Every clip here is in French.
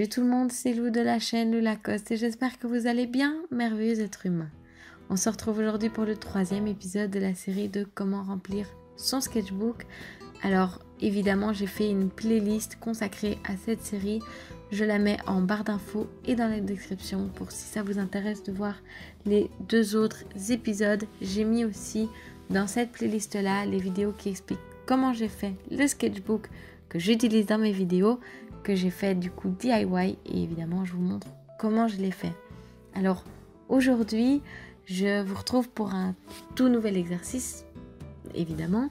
tout le monde, c'est Lou de la chaîne Lou Lacoste et j'espère que vous allez bien, merveilleux être humain. On se retrouve aujourd'hui pour le 3e épisode de la série de comment remplir son sketchbook. Alors évidemment j'ai fait une playlist consacrée à cette série, je la mets en barre d'infos et dans la description pour si ça vous intéresse de voir les 2 autres épisodes. J'ai mis aussi dans cette playlist là les vidéos qui expliquent comment j'ai fait le sketchbook que j'utilise dans mes vidéos, que j'ai fait du coup DIY et évidemment je vous montre comment je l'ai fait. Alors aujourd'hui je vous retrouve pour un tout nouvel exercice évidemment.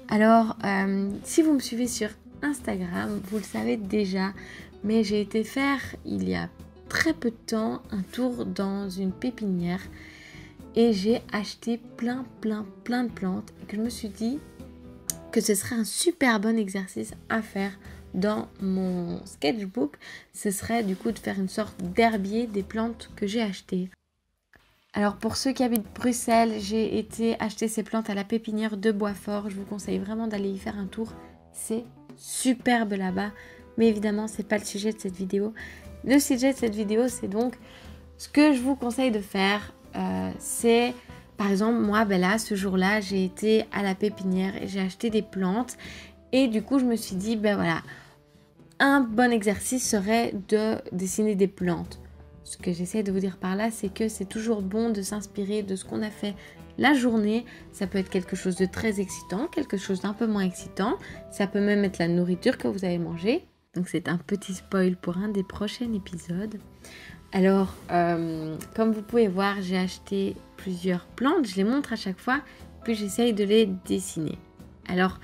Alors si vous me suivez sur Instagram vous le savez déjà, mais j'ai été faire il y a très peu de temps un tour dans une pépinière et j'ai acheté plein de plantes et que je me suis dit que ce serait un super bon exercice à faire dans mon sketchbook. Ce serait du coup de faire une sorte d'herbier des plantes que j'ai achetées. Alors pour ceux qui habitent Bruxelles, j'ai été acheter ces plantes à la pépinière de Boisfort. Je vous conseille vraiment d'aller y faire un tour. C'est superbe là-bas. Mais évidemment, c'est pas le sujet de cette vidéo. Le sujet de cette vidéo, c'est donc ce que je vous conseille de faire. C'est par exemple, moi, là, ce jour-là, j'ai été à la pépinière et j'ai acheté des plantes. Et du coup, je me suis dit, voilà, un bon exercice serait de dessiner des plantes. Ce que j'essaie de vous dire par là, c'est que c'est toujours bon de s'inspirer de ce qu'on a fait la journée. Ça peut être quelque chose de très excitant, quelque chose d'un peu moins excitant. Ça peut même être la nourriture que vous avez mangée. Donc c'est un petit spoil pour un des prochains épisodes. Alors, comme vous pouvez voir, j'ai acheté plusieurs plantes. Je les montre à chaque fois, puis j'essaye de les dessiner. Alors,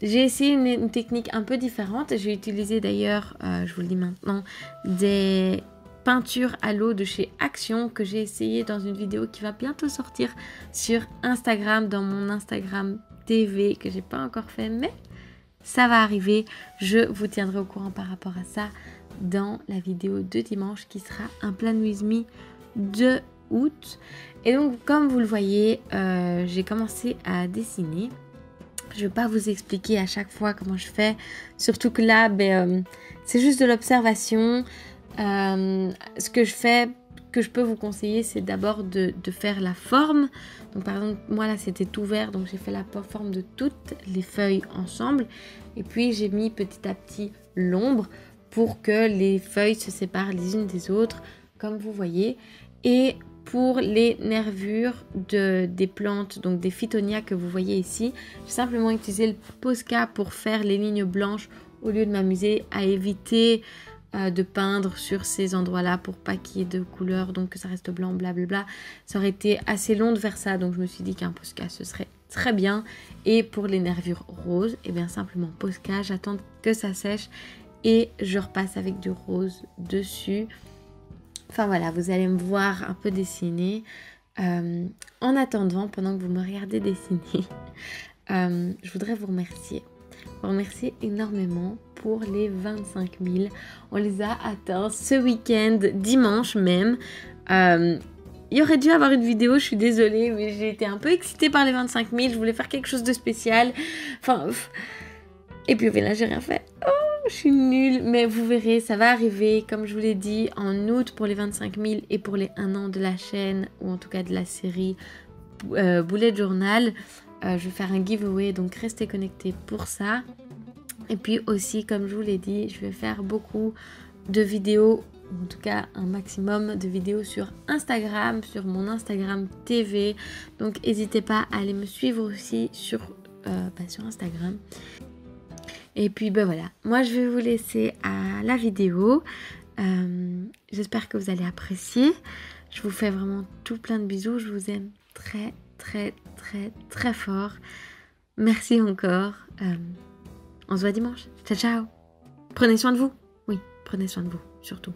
j'ai essayé une technique un peu différente. J'ai utilisé d'ailleurs, je vous le dis maintenant, des peintures à l'eau de chez Action que j'ai essayé dans une vidéo qui va bientôt sortir sur Instagram, dans mon Instagram TV que j'ai pas encore fait, mais ça va arriver. Je vous tiendrai au courant par rapport à ça dans la vidéo de dimanche qui sera un Plan With Me de août. Et donc comme vous le voyez, j'ai commencé à dessiner. Je ne vais pas vous expliquer à chaque fois comment je fais, surtout que là c'est juste de l'observation. Ce que je fais, que je peux vous conseiller, c'est d'abord de faire la forme. Donc par exemple moi là c'était tout vert, donc j'ai fait la forme de toutes les feuilles ensemble et puis j'ai mis petit à petit l'ombre pour que les feuilles se séparent les unes des autres comme vous voyez. Et pour les nervures des plantes, donc des Phytonia que vous voyez ici, j'ai simplement utilisé le Posca pour faire les lignes blanches au lieu de m'amuser à éviter de peindre sur ces endroits-là pour pas qu'il y ait de couleur, donc que ça reste blanc, blablabla. Ça aurait été assez long de faire ça, donc je me suis dit qu'un Posca ce serait très bien. Et pour les nervures roses, et bien simplement Posca, j'attends que ça sèche et je repasse avec du rose dessus. Enfin voilà, vous allez me voir un peu dessiner. En attendant, pendant que vous me regardez dessiner, je voudrais vous remercier. Vous remercier énormément pour les 25 000. On les a atteints ce week-end, dimanche même. Il aurait dû avoir une vidéo, je suis désolée, mais j'ai été un peu excitée par les 25 000. Je voulais faire quelque chose de spécial. Enfin, et puis là, j'ai rien fait. Oh, je suis nulle. Mais vous verrez, ça va arriver, comme je vous l'ai dit, en août pour les 25 000 et pour les 1 an de la chaîne, ou en tout cas de la série Bullet Journal. Je vais faire un giveaway, donc restez connectés pour ça. Et puis aussi, comme je vous l'ai dit, je vais faire beaucoup de vidéos, en tout cas un maximum de vidéos sur Instagram, sur mon Instagram TV. Donc n'hésitez pas à aller me suivre aussi sur Instagram. Et puis voilà, moi je vais vous laisser à la vidéo. J'espère que vous allez apprécier. Je vous fais vraiment tout plein de bisous. Je vous aime très fort. Merci encore. On se voit dimanche. Ciao. Prenez soin de vous. Oui, prenez soin de vous, surtout.